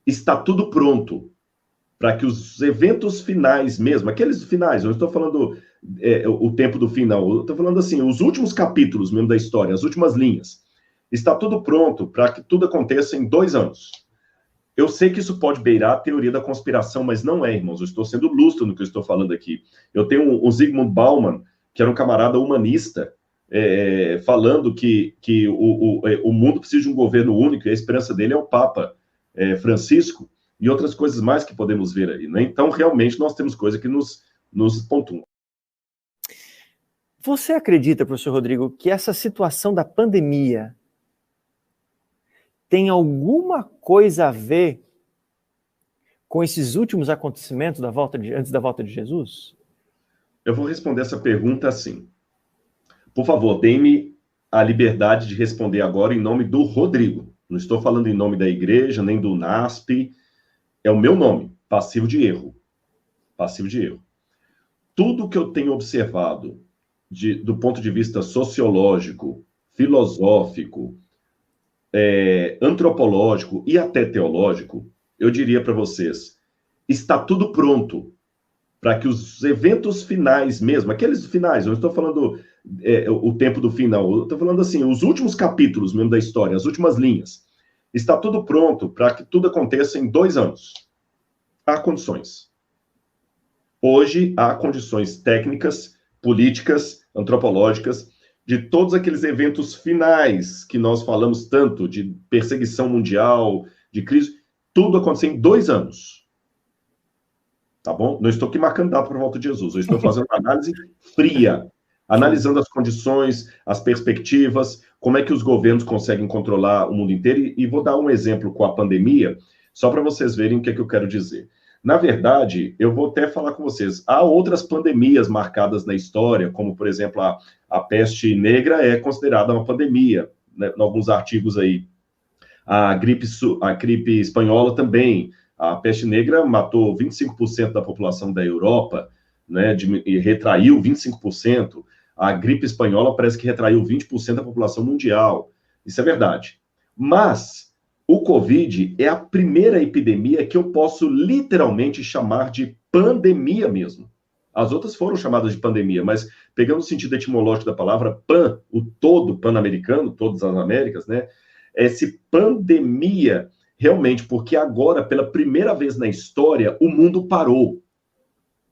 está tudo pronto para que os eventos finais mesmo, aqueles finais, eu não estou falando o tempo do fim, não, eu estou falando assim, os últimos capítulos mesmo da história, as últimas linhas, está tudo pronto para que tudo aconteça em 2 anos. Eu sei que isso pode beirar a teoria da conspiração, mas não é, irmãos, eu estou sendo lúcido no que eu estou falando aqui. Eu tenho o Zygmunt Bauman, que era um camarada humanista, falando que o mundo precisa de um governo único, e a esperança dele é o Papa Francisco, e outras coisas mais que podemos ver aí, né? Então, realmente, nós temos coisas que nos pontuam. Você acredita, professor Rodrigo, que essa situação da pandemia tem alguma coisa a ver com esses últimos acontecimentos antes da volta de Jesus? Eu vou responder essa pergunta assim. Por favor, dê-me a liberdade de responder agora em nome do Rodrigo. Não estou falando em nome da igreja, nem do NASP. É o meu nome, passivo de erro. Passivo de erro. Tudo que eu tenho observado do ponto de vista sociológico, filosófico, antropológico e até teológico, eu diria para vocês, está tudo pronto para que os eventos finais mesmo, aqueles finais, eu não estou falando o tempo do fim, não, eu estou falando assim, os últimos capítulos mesmo da história, as últimas linhas, está tudo pronto para que tudo aconteça em 2 anos. Há condições. Hoje, há condições técnicas, políticas, antropológicas, de todos aqueles eventos finais que nós falamos tanto, de perseguição mundial, de crise, tudo acontecer em 2 anos. Tá bom? Não estou aqui marcando data para a volta de Jesus, eu estou fazendo uma análise fria, analisando as condições, as perspectivas, como é que os governos conseguem controlar o mundo inteiro, e vou dar um exemplo com a pandemia, só para vocês verem o que é que eu quero dizer. Na verdade, eu vou até falar com vocês, há outras pandemias marcadas na história, como, por exemplo, a peste negra é considerada uma pandemia, né, em alguns artigos aí. A gripe espanhola também. A peste negra matou 25% da população da Europa, né, e retraiu 25%. A gripe espanhola parece que retraiu 20% da população mundial. Isso é verdade. Mas o Covid é a primeira epidemia que eu posso literalmente chamar de pandemia mesmo. As outras foram chamadas de pandemia, mas pegando o sentido etimológico da palavra pan, o todo pan-americano, todas as Américas, né? Esse pandemia, realmente, porque agora, pela primeira vez na história, o mundo parou.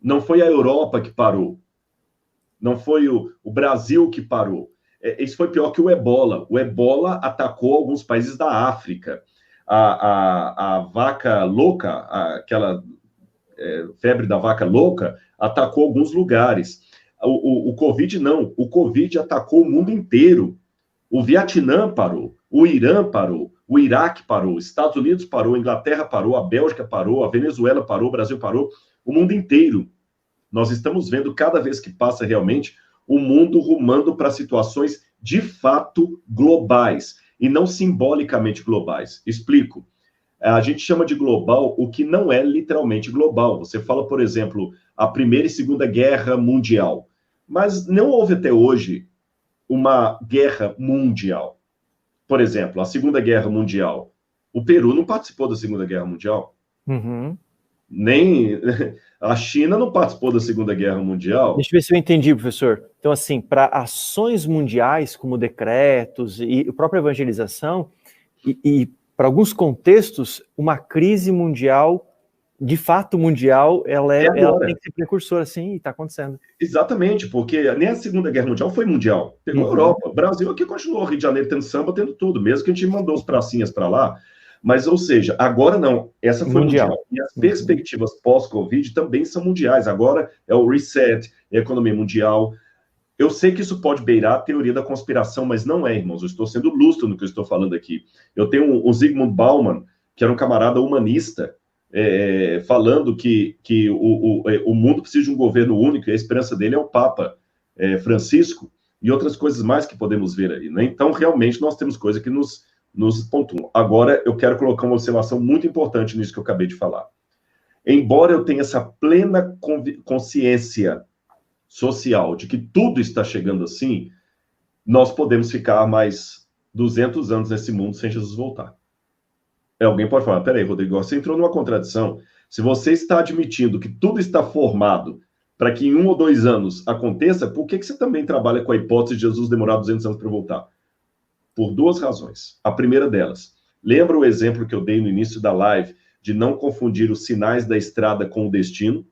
Não foi a Europa que parou. Não foi o Brasil que parou. Isso foi pior que o Ebola. O Ebola atacou alguns países da África. A vaca louca, aquela febre da vaca louca, atacou alguns lugares. O Covid não. O Covid atacou o mundo inteiro. O Vietnã parou. O Irã parou. O Iraque parou. Os Estados Unidos parou. A Inglaterra parou. A Bélgica parou. A Venezuela parou. O Brasil parou. O mundo inteiro. Nós estamos vendo, cada vez que passa realmente, o mundo rumando para situações de fato globais e não simbolicamente globais. Explico. A gente chama de global o que não é literalmente global. Você fala, por exemplo, a Primeira e Segunda Guerra Mundial. Mas não houve até hoje uma guerra mundial. Por exemplo, a Segunda Guerra Mundial. O Peru não participou da Segunda Guerra Mundial. Uhum. Nem a China não participou da Segunda Guerra Mundial. Deixa eu ver se eu entendi, professor. Então, assim, para ações mundiais, como decretos e a própria evangelização, e para alguns contextos, uma crise mundial, de fato mundial, ela tem que ser precursora, sim, e está acontecendo. Exatamente, porque nem a Segunda Guerra Mundial foi mundial. Pegou a Europa. O Brasil aqui continuou, Rio de Janeiro tendo samba, tendo tudo, mesmo que a gente mandou os pracinhas para lá. Mas, ou seja, agora não, essa foi mundial. E as perspectivas pós-Covid também são mundiais. Agora é o reset, é a economia mundial. Eu sei que isso pode beirar a teoria da conspiração, mas não é, irmãos. Eu estou sendo lúcido no que eu estou falando aqui. Eu tenho o Zygmunt Bauman, que era um camarada humanista, falando que o mundo precisa de um governo único, e a esperança dele é o Papa Francisco, e outras coisas mais que podemos ver aí, né? Então, realmente, nós temos coisas que nos pontuam. Agora, eu quero colocar uma observação muito importante nisso que eu acabei de falar. Embora eu tenha essa plena consciência social de que tudo está chegando assim, nós podemos ficar mais 200 anos nesse mundo sem Jesus voltar. Alguém pode falar, peraí, Rodrigo, você entrou numa contradição. Se você está admitindo que tudo está formado para que em 1 ou 2 anos aconteça, por que você também trabalha com a hipótese de Jesus demorar 200 anos para voltar? Por 2 razões. A primeira delas, lembra o exemplo que eu dei no início da live de não confundir os sinais da estrada com o destino?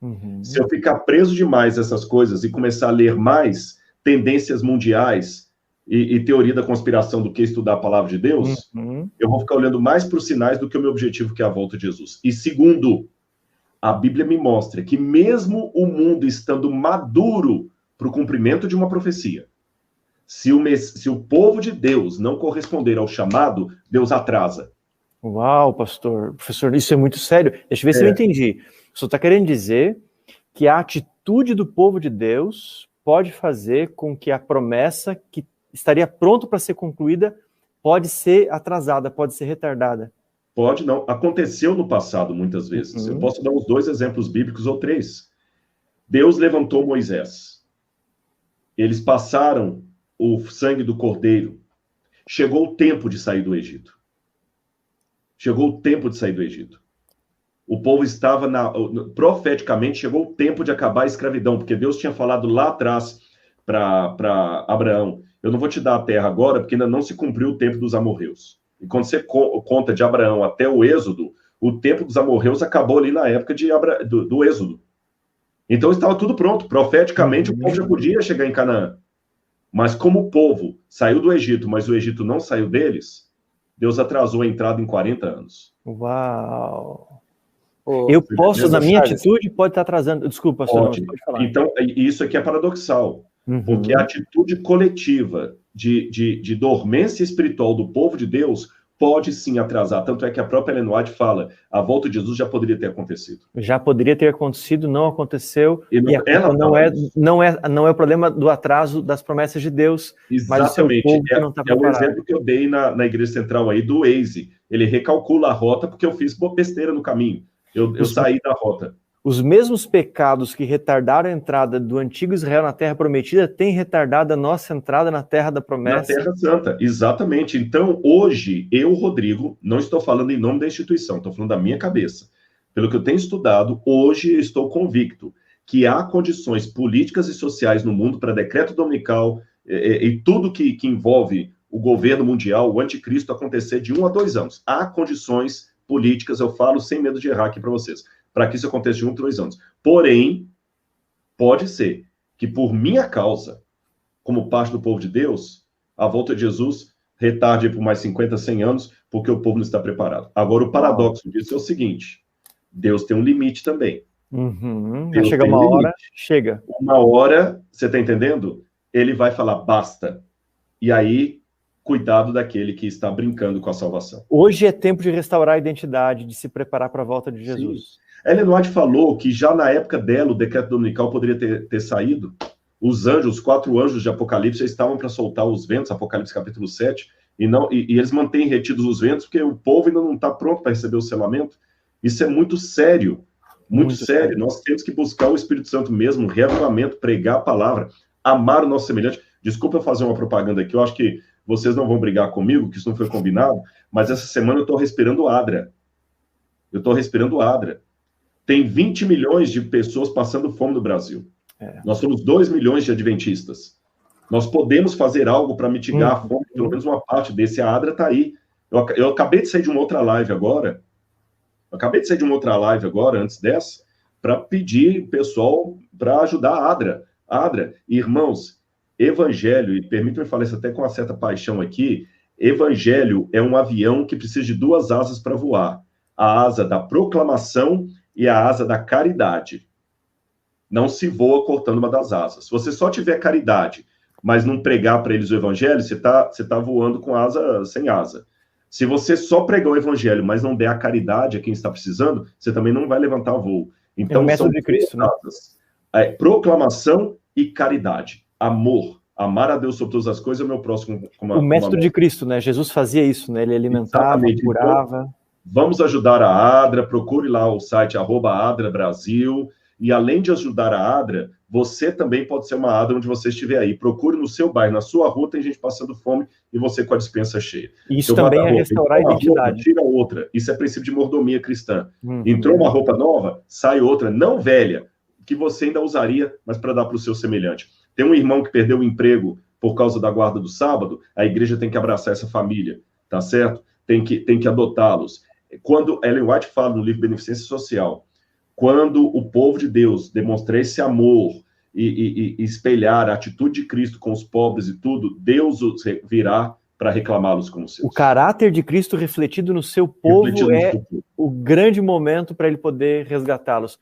Uhum. Se eu ficar preso demais essas coisas e começar a ler mais tendências mundiais e teoria da conspiração do que estudar a palavra de Deus, eu vou ficar olhando mais para os sinais do que o meu objetivo, que é a volta de Jesus. E segundo, a Bíblia me mostra que mesmo o mundo estando maduro para o cumprimento de uma profecia, se o povo de Deus não corresponder ao chamado, Deus atrasa. Uau, pastor. Professor, isso é muito sério. Deixa eu ver se eu entendi. O senhor está querendo dizer que a atitude do povo de Deus pode fazer com que a promessa que estaria pronta para ser concluída pode ser atrasada, pode ser retardada? Pode não. Aconteceu no passado, muitas vezes. Eu posso dar uns 2 exemplos bíblicos ou 3. Deus levantou Moisés. Eles passaram o sangue do cordeiro. Chegou o tempo de sair do Egito. Chegou o tempo de sair do Egito. O povo estava, profeticamente, chegou o tempo de acabar a escravidão, porque Deus tinha falado lá atrás para Abraão, eu não vou te dar a terra agora, porque ainda não se cumpriu o tempo dos amorreus. E quando você conta de Abraão até o Êxodo, o tempo dos amorreus acabou ali na época do Êxodo. Então estava tudo pronto. Profeticamente, o povo já podia chegar em Canaã. Mas como o povo saiu do Egito, mas o Egito não saiu deles, Deus atrasou a entrada em 40 anos. Uau! Eu posso, na minha atitude, pode estar atrasando. Desculpa, pastor, pode falar. Então, isso aqui é paradoxal. Porque a atitude coletiva de dormência espiritual do povo de Deus pode sim atrasar. Tanto é que a própria Ellen White fala, a volta de Jesus já poderia ter acontecido. Já poderia ter acontecido, não aconteceu. E ela não é o problema do atraso das promessas de Deus. Exatamente. Mas o seu povo que não está preparado. É o exemplo que eu dei na Igreja Central aí do Waze. Ele recalcula a rota porque eu fiz besteira no caminho. Eu saí da rota. Os mesmos pecados que retardaram a entrada do antigo Israel na Terra Prometida têm retardado a nossa entrada na Terra da Promessa. Na Terra Santa, exatamente. Então, hoje, eu, Rodrigo, não estou falando em nome da instituição, estou falando da minha cabeça. Pelo que eu tenho estudado, hoje eu estou convicto que há condições políticas e sociais no mundo para decreto dominical e tudo que envolve o governo mundial, o anticristo, acontecer de 1 a 2 anos. Há condições políticas, eu falo sem medo de errar aqui para vocês, para que isso aconteça de 1 a 2 anos. Porém, pode ser que por minha causa, como parte do povo de Deus, a volta de Jesus retarde por mais 50, 100 anos, porque o povo não está preparado. Agora, o paradoxo disso é o seguinte, Deus tem um limite também. Chega uma hora, chega. Uma hora, você está entendendo? Ele vai falar, basta. E aí, cuidado daquele que está brincando com a salvação. Hoje é tempo de restaurar a identidade, de se preparar para a volta de Jesus. Sim. Ellen White falou que já na época dela o decreto dominical poderia ter saído. Os anjos, os 4 anjos de Apocalipse já estavam para soltar os ventos, Apocalipse capítulo 7, e eles mantêm retidos os ventos porque o povo ainda não está pronto para receber o selamento. Isso é muito sério, muito sério. Nós temos que buscar o Espírito Santo mesmo, reavivamento, pregar a palavra, amar o nosso semelhante. Desculpa eu fazer uma propaganda aqui, eu acho que vocês não vão brigar comigo, que isso não foi combinado, mas essa semana eu estou respirando Adra. Tem 20 milhões de pessoas passando fome no Brasil. Nós somos 2 milhões de adventistas. Nós podemos fazer algo para mitigar a fome, pelo menos uma parte desse. A Adra está aí. Eu acabei de sair de uma outra live agora. Antes dessa, para pedir pessoal para ajudar a Adra. Adra, irmãos, evangelho, e permitam-me falar isso até com uma certa paixão aqui, evangelho é um avião que precisa de 2 asas para voar. A asa da proclamação e a asa da caridade. Não se voa cortando uma das asas. Se você só tiver caridade, mas não pregar para eles o evangelho, você tá voando com asa sem asa. Se você só pregar o evangelho, mas não der a caridade a quem está precisando, você também não vai levantar voo. Então, é o método de Cristo, né? Proclamação e caridade. Amor. Amar a Deus sobre todas as coisas é o meu próximo. O método de Cristo, né? Jesus fazia isso, né? Ele alimentava, curava. Então, vamos ajudar a Adra, procure lá o site @AdraBrasil. E além de ajudar a Adra, você também pode ser uma Adra onde você estiver aí. Procure no seu bairro, na sua rua, tem gente passando fome e você com a despensa cheia. Isso também é restaurar a identidade. Roupa, tira outra. Isso é princípio de mordomia cristã. Entrou uma roupa nova, sai outra, não velha, que você ainda usaria, mas para dar para o seu semelhante. Tem um irmão que perdeu o emprego por causa da guarda do sábado, a igreja tem que abraçar essa família, tá certo? Tem que adotá-los. Quando Ellen White fala no livro Beneficência Social, quando o povo de Deus demonstrar esse amor e espelhar a atitude de Cristo com os pobres e tudo, Deus os virá para reclamá-los como seus. O caráter de Cristo refletido no seu povo é o grande momento para ele poder resgatá-los.